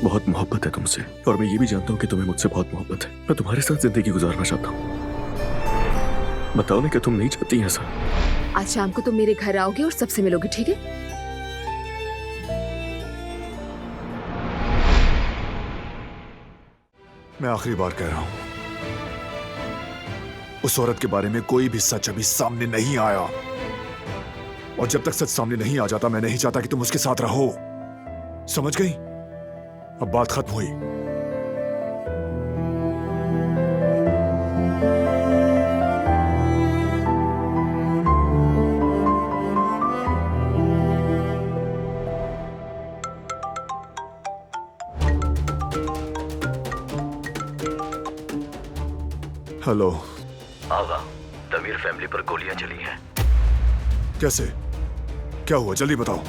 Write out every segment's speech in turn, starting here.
बहुत मोहब्बत है तुमसे, और मैं ये भी जानता हूँ कि तुम्हें मुझसे बहुत मोहब्बत है। मैं तुम्हारे साथ जिंदगी गुजारना चाहता हूँ। बताओ ना कि तुम नहीं चाहती ऐसा? आज शाम को तुम मेरे घर आओगे और सबसे मिलोगे, ठीक है? मैं आखिरी बार कह रहा हूं, उस औरत के बारे में कोई भी सच अभी सामने नहीं आया, और जब तक सच सामने नहीं आ जाता मैं नहीं चाहता कि तुम उसके साथ रहो। समझ गई? अब बात खत्म हुई। हेलो आगा, तमीर फैमिली पर गोलियां चली हैं। कैसे? क्या हुआ? जल्दी बताओ।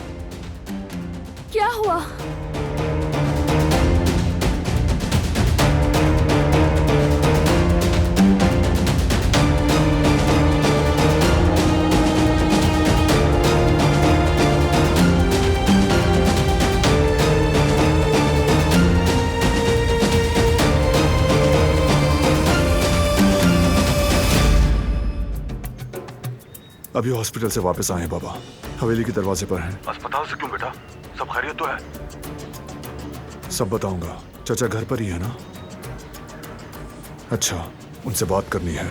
क्या हुआ? अभी हॉस्पिटल से वापस आए हैं बाबा, हवेली के दरवाजे पर हैं। अस्पताल से क्यों बेटा? सब खैरियत तो है? सब बताऊंगा। चाचा घर पर ही है ना? अच्छा, उनसे बात करनी है।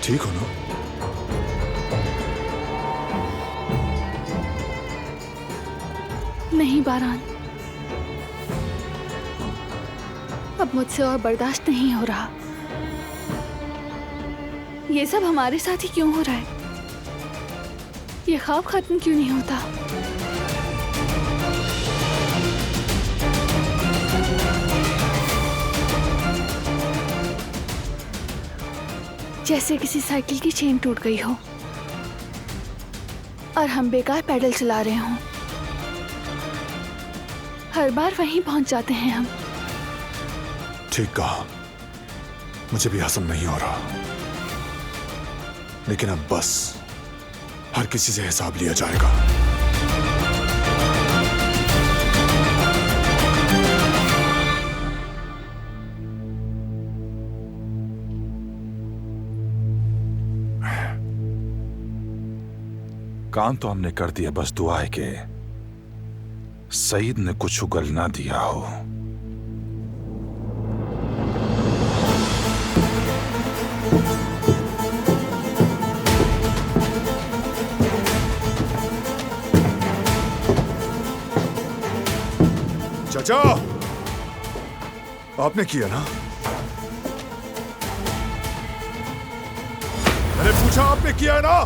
ठीक हो ना? नहीं बारान, अब मुझसे और बर्दाश्त नहीं हो रहा। ये सब हमारे साथ ही क्यों हो रहा है? ये ख्वाब खत्म क्यों नहीं होता? जैसे किसी साइकिल की चेन टूट गई हो और हम बेकार पैडल चला रहे हों। हर बार वहीं पहुंच जाते हैं हम। ठीक कहा, मुझे भी हजम नहीं हो रहा, लेकिन अब बस हर किसी से हिसाब लिया जाएगा। काम तो हमने कर दिया, बस दुआ है कि सईद ने कुछ उगल ना दिया हो। चाचा, आपने किया ना? मैंने पूछा, आपने किया है ना?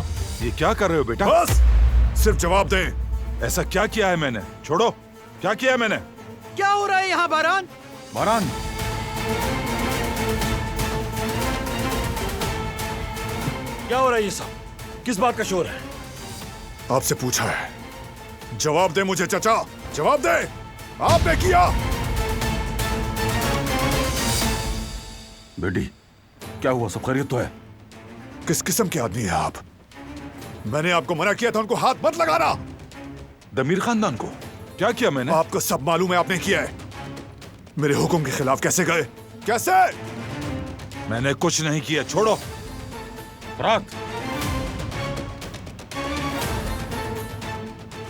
ये क्या कर रहे हो बेटा? बस सिर्फ जवाब दें। ऐसा क्या किया है मैंने? छोड़ो, क्या किया है मैंने? क्या हो रहा है यहाँ बारान? बारान, क्या हो रहा है ये सब? किस बात का शोर है? आपसे पूछा है, जवाब दे मुझे चाचा, जवाब दे। आपने किया? बेटी क्या हुआ? सब खैरियत तो है? किस किस्म के आदमी है आप? मैंने आपको मना किया था उनको हाथ मत लगाना। दमीर खानदान को क्या किया मैंने? आपको सब मालूम है आपने किया है। मेरे हुक्म के खिलाफ कैसे गए? कैसे? मैंने कुछ नहीं किया, छोड़ो। रात,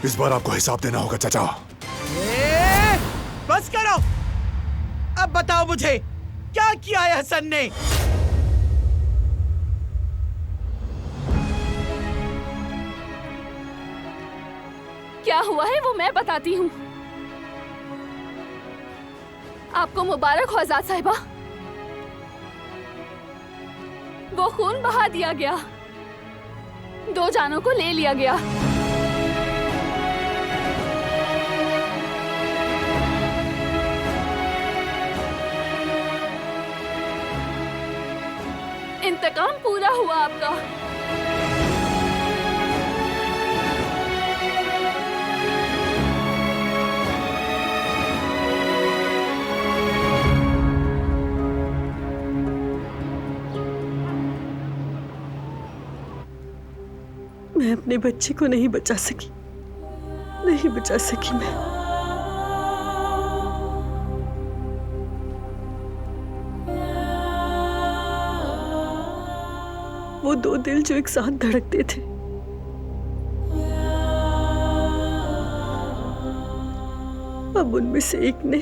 इस बार आपको हिसाब देना होगा चाचा। बस करो, अब बताओ मुझे क्या किया है हसन ने? क्या हुआ है वो मैं बताती हूँ। आपको मुबारक हो आजाद साहिबा, वो खून बहा दिया गया, 2 जानों को ले लिया गया। इंतकाम पूरा हुआ आपका। मैं अपने बच्चे को नहीं बचा सकी, नहीं बचा सकी मैं। वो दो दिल जो एक साथ धड़कते थे, अब उनमें से एक ने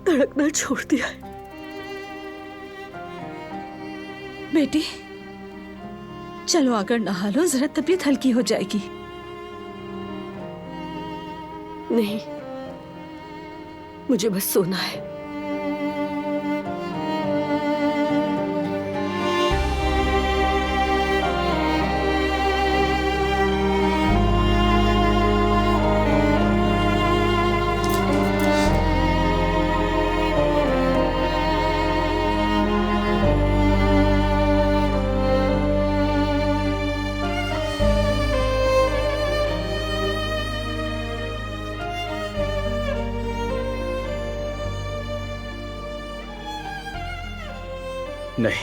धड़कना छोड़ दिया है। बेटी चलो आकर नहा लो, जरा तबीयत हल्की हो जाएगी। नहीं, मुझे बस सोना है। नहीं,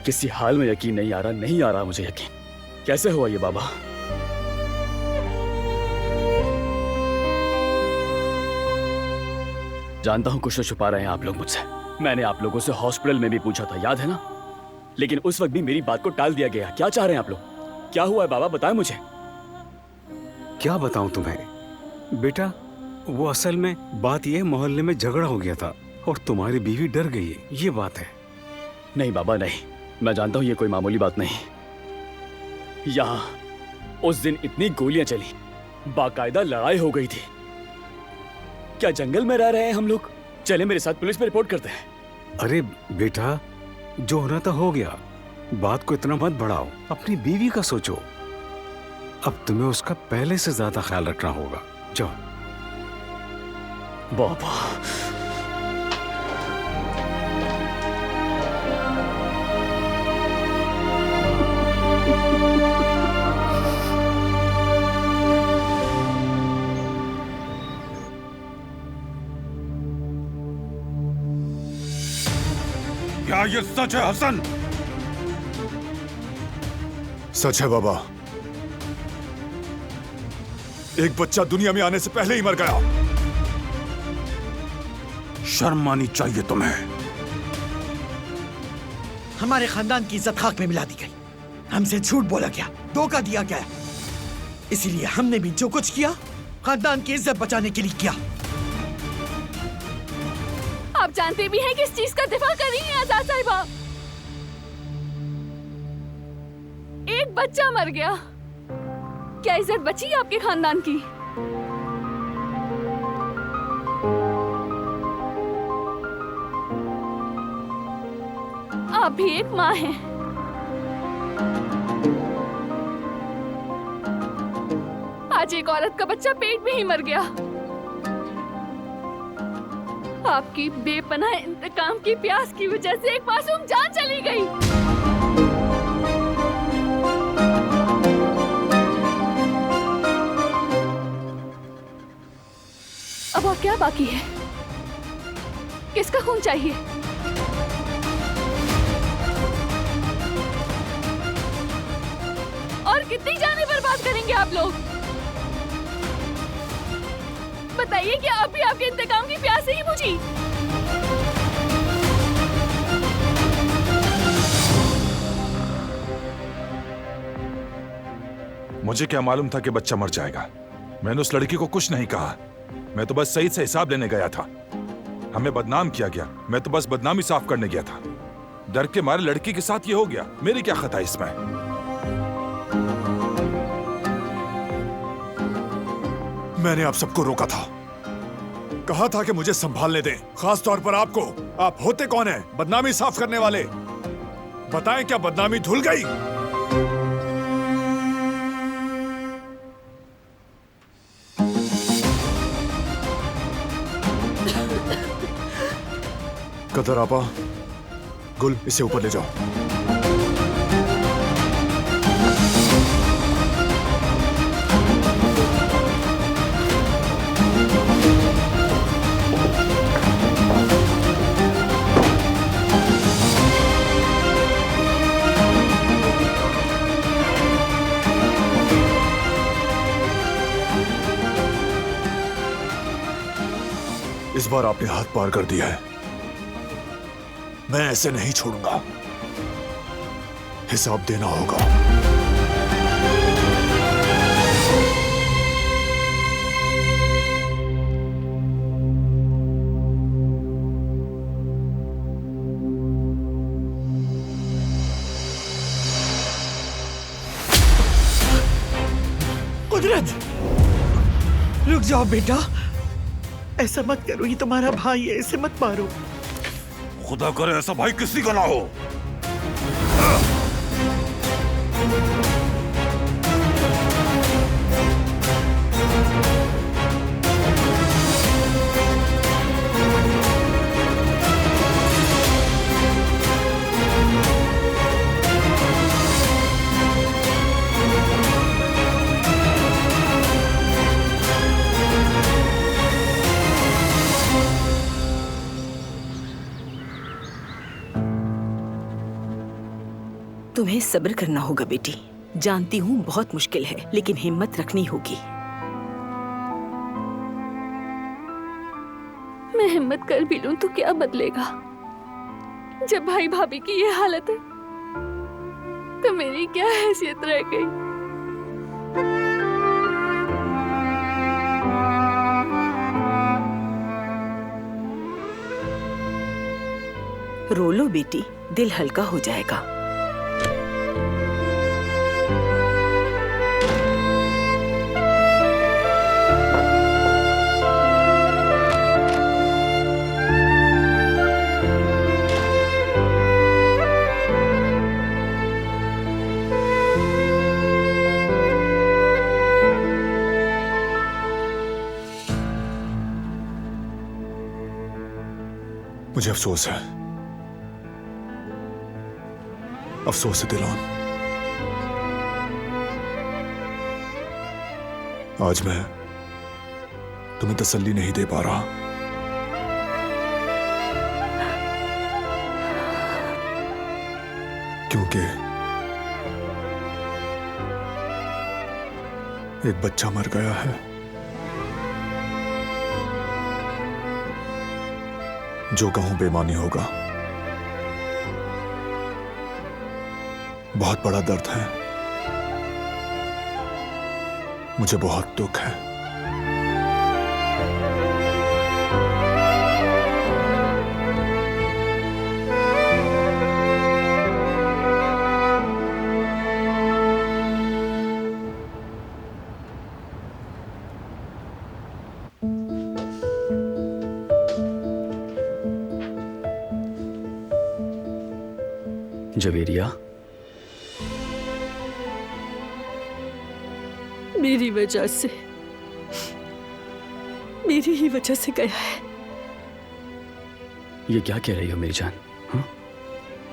किसी हाल में यकीन नहीं आ रहा, नहीं आ रहा मुझे यकीन। कैसे हुआ ये बाबा? जानता हूं कुछ तो छुपा रहे हैं आप लोग मुझसे। मैंने आप लोगों से हॉस्पिटल में भी पूछा था, याद है ना? लेकिन उस वक्त भी मेरी बात को टाल दिया गया। क्या चाह रहे हैं आप लोग? क्या हुआ है बाबा, बताएं मुझे। क्या बताऊं तुम्हें बेटा, वो असल में बात यह, मोहल्ले में झगड़ा हो गया था और तुम्हारी बीवी डर गई है, ये बात है। नहीं बाबा नहीं, मैं जानता हूं ये कोई मामूली बात नहीं। यहां उस दिन इतनी गोलियां चली, बाकायदा लड़ाई हो गई थी। क्या जंगल में रह रहे हैं हम लोग? चले मेरे साथ, पुलिस में रिपोर्ट करते हैं। अरे बेटा, जो होना था हो गया, बात को इतना मत बढ़ाओ, अपनी बीवी का सोचो। अब तुम्हें उसका पहले से ज्यादा ख्याल रखना होगा। जाओ। बाबा क्या ये सच है हसन? सच है बाबा, एक बच्चा दुनिया में आने से पहले ही मर गया। शर्म आनी चाहिए तुम्हें। हमारे खानदान की इज्जत खाक में मिला दी गई, हमसे झूठ बोला गया, धोखा दिया गया। इसीलिए हमने भी जो कुछ किया खानदान की इज्जत बचाने के लिए किया। आप जानते भी हैं किस चीज का दिफा कर रही हैं आजाद साहिबा। एक बच्चा मर गया, क्या इज्जत बची आपके खानदान की? आप भी एक माँ हैं। आज एक औरत का बच्चा पेट में ही मर गया। आपकी बेपनाह इंतकाम की प्यास की वजह से एक मासूम जान चली गई। अब और क्या बाकी है? किसका खून चाहिए? और कितनी जानें बर्बाद करेंगे आप लोग? बताइए, क्या अभी आपके इंतकाम की प्यास ही बुझी? मुझे क्या मालूम था कि बच्चा मर जाएगा। मैंने उस लड़की को कुछ नहीं कहा, मैं तो बस सईद से हिसाब लेने गया था। हमें बदनाम किया गया, मैं तो बस बदनामी साफ करने गया था। डर के मारे लड़की के साथ ये हो गया, मेरी क्या खता इसमें? मैंने आप सबको रोका था, कहा था कि मुझे संभालने दें, खास तौर पर आपको। आप होते कौन हैं? बदनामी साफ करने वाले। बताएं, क्या बदनामी धुल गई? कदर आपा, गुल, इसे ऊपर ले जाओ। इस बार आपने हाथ पार कर दिया है। मैं ऐसे नहीं छोड़ूंगा, हिसाब देना होगा। कुदरत, रुक जाओ बेटा, ऐसा मत करो, ये तुम्हारा भाई है, इसे मत मारो। खुदा करे ऐसा भाई किसी का ना हो। तुम्हें सब्र करना होगा बेटी। जानती हूँ बहुत मुश्किल है, लेकिन हिम्मत रखनी होगी। मैं हिम्मत कर भी लूं तो क्या बदलेगा? जब भाई भाभी की ये हालत है तो मेरी क्या हैसियत रह गई? रो लो बेटी, दिल हल्का हो जाएगा। मुझे अफसोस है, अफसोस है दिलोन। आज मैं तुम्हें तसल्ली नहीं दे पा रहा। क्योंकि एक बच्चा मर गया है। जो कहूं बेमानी होगा। बहुत बड़ा दर्द है, मुझे बहुत दुख है। जवेरिया, मेरी वजह से, मेरी ही वजह से गया है। ये क्या कह रही हो मेरी जान? हाँ?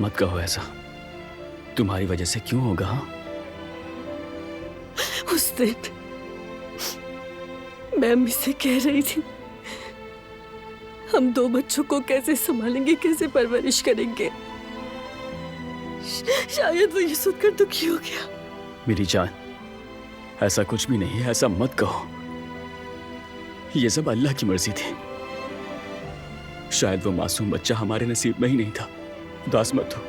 मत कहो ऐसा। तुम्हारी वजह से क्यों होगा? हाँ? उस दिन मैं अम्मी से कह रही थी हम 2 बच्चों को कैसे संभालेंगे, कैसे परवरिश करेंगे। शायद वो ये सुनकर दुखी हो गया। मेरी जान, ऐसा कुछ भी नहीं है, ऐसा मत कहो। ये सब अल्लाह की मर्जी थी। शायद वो मासूम बच्चा हमारे नसीब में ही नहीं था। उदास मत हो।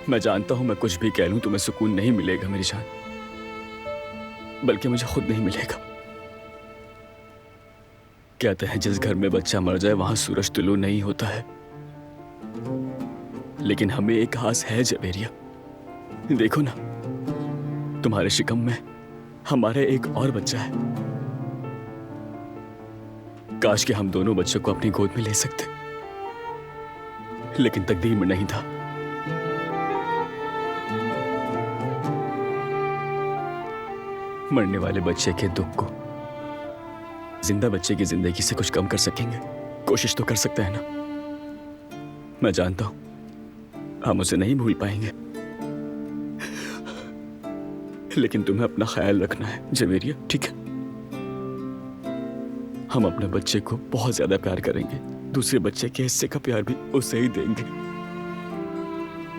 मैं जानता हूं मैं कुछ भी कह लूं तुम्हें सुकून नहीं मिलेगा मेरी जान, बल्कि मुझे खुद नहीं मिलेगा। कहते हैं जिस घर में बच्चा मर जाए वहां सूरज तुलू नहीं होता है, लेकिन हमें एक आस है जवेरिया। देखो ना, तुम्हारे शिकम में हमारे एक और बच्चा है। काश कि हम दोनों बच्चों को अपनी गोद में ले सकते, लेकिन तकदीर में नहीं था। मरने वाले बच्चे के दुख को जिंदा बच्चे की जिंदगी से कुछ कम कर सकेंगे? कोशिश तो कर सकते हैं ना। मैं जानता हूं हम उसे नहीं भूल पाएंगे, लेकिन तुम्हें अपना ख्याल रखना है जवेरिया, ठीक है? हम अपने बच्चे को बहुत ज्यादा प्यार करेंगे। दूसरे बच्चे के हिस्से का प्यार भी उसे ही देंगे।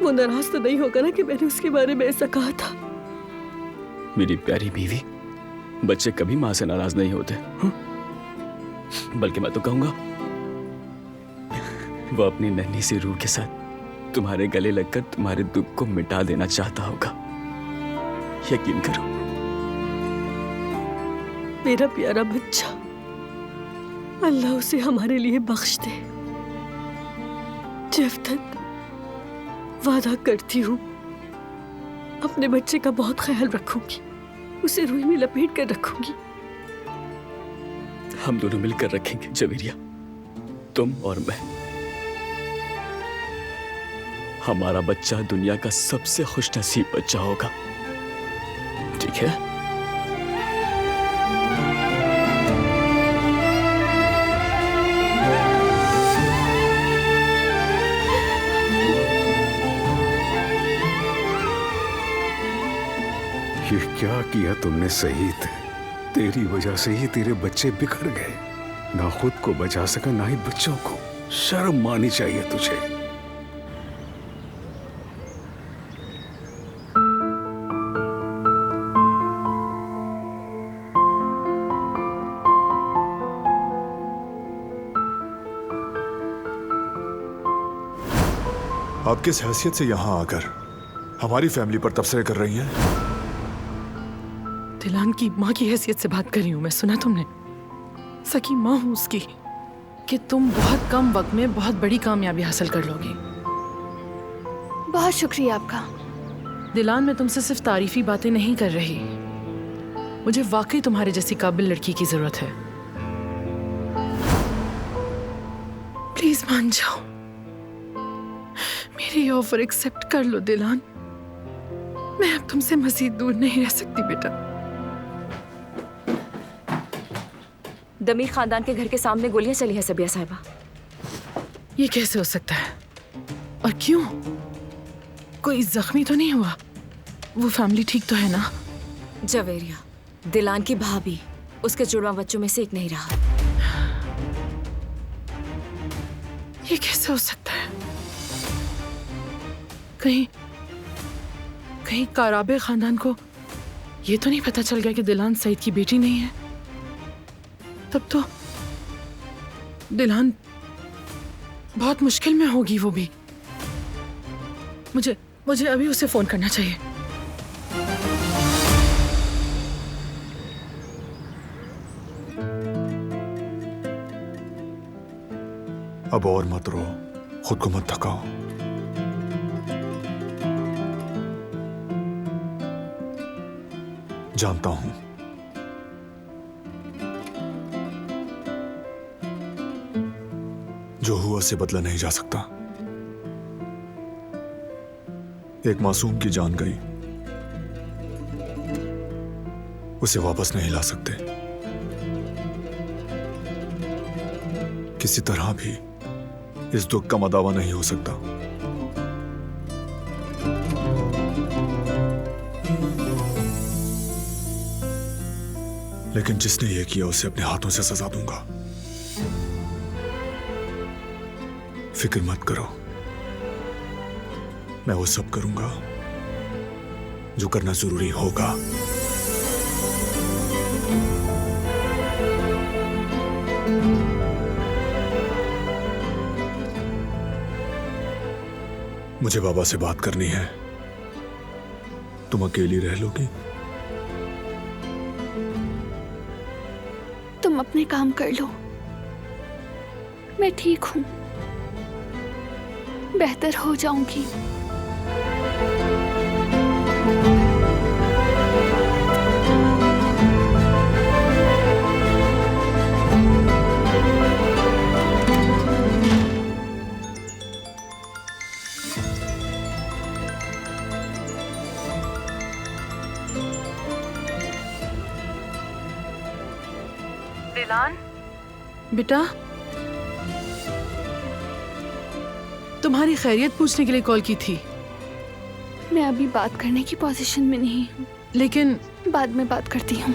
वो नाराज तो नहीं होगा ना कि मैंने उसके बारे में ऐसा कहा था? मेरी प्यारी बीवी, बच्चे कभी मां से नाराज नहीं होते। बल्कि मैं तो कहूंगा वो अपनी नन्ही सी रूह के साथ तुम्हारे गले लगकर तुम्हारे दुख को मिटा देना चाहता होगा। यकीन करो। मेरा प्यारा बच्चा, अल्लाह उसे हमारे लिए बख्श दे। जब तक वादा करती हूँ अपने बच्चे का बहुत ख्याल रखूंगी, उसे रूह में लपेट कर रखूंगी। हम दोनों मिलकर रखेंगे जवेरिया, तुम और मैं। हमारा बच्चा दुनिया का सबसे खुशनसीब बच्चा होगा, ठीक है? ये क्या किया तुमने सईद? तेरी वजह से ही तेरे बच्चे बिखर गए। ना खुद को बचा सका, ना ही बच्चों को। शर्म आनी चाहिए तुझे। आप किस हैसियत से यहाँ आकर हमारी फैमिली पर तबसरे कर रही हैं? दिलान की माँ की हैसियत से बात कर रही हूँ मैं। सुना तुमने? सकी माँ हूँ उसकी, कि तुम बहुत कम वक्त में बहुत बड़ी कामयाबी हासिल कर लोगी। बहुत शुक्रिया आपका। दिलान, मैं तुमसे सिर्फ तारीफी बातें नहीं कर रही, मुझे वाकई तुम्हारे जैसी काबिल लड़की की जरूरत है। प्लीज मान जाओ, मेरी ये ऑफर एक्सेप्ट कर लो दिलान। मैं अब तुमसे मजीद दूर नहीं रह सकती बेटा। दमीर खानदान के घर के सामने गोलियां चली है सबिया साहिबा। ये कैसे हो सकता है और क्यों? कोई जख्मी तो नहीं हुआ? वो फैमिली ठीक तो है ना? जवेरिया, दिलान की भाभी उसके जुड़वा बच्चों में से एक नहीं रहा। ये कैसे हो सकता है? कहीं काराबे खानदान को ये तो नहीं पता चल गया कि दिलान सईद की बेटी नहीं है? तब तो दिलान बहुत मुश्किल में होगी। वो भी मुझे अभी उसे फोन करना चाहिए। अब और मत रो, खुद को मत थकाओ। जानता हूं जो हुआ उसे बदला नहीं जा सकता। एक मासूम की जान गई, उसे वापस नहीं ला सकते। किसी तरह भी इस दुख का मदावा नहीं हो सकता। लेकिन जिसने ये किया उसे अपने हाथों से सजा दूंगा। फिक्र मत करो, मैं वो सब करूंगा जो करना जरूरी होगा। मुझे बाबा से बात करनी है। तुम अकेली रह लोगी? तुम अपने काम कर लो, मैं ठीक हूं, बेहतर हो जाऊंगी। दिलान बेटा, तुम्हारी खैरियत पूछने के लिए कॉल की थी। मैं अभी बात करने की पोजीशन में नहीं हूँ, लेकिन बाद में बात करती हूँ।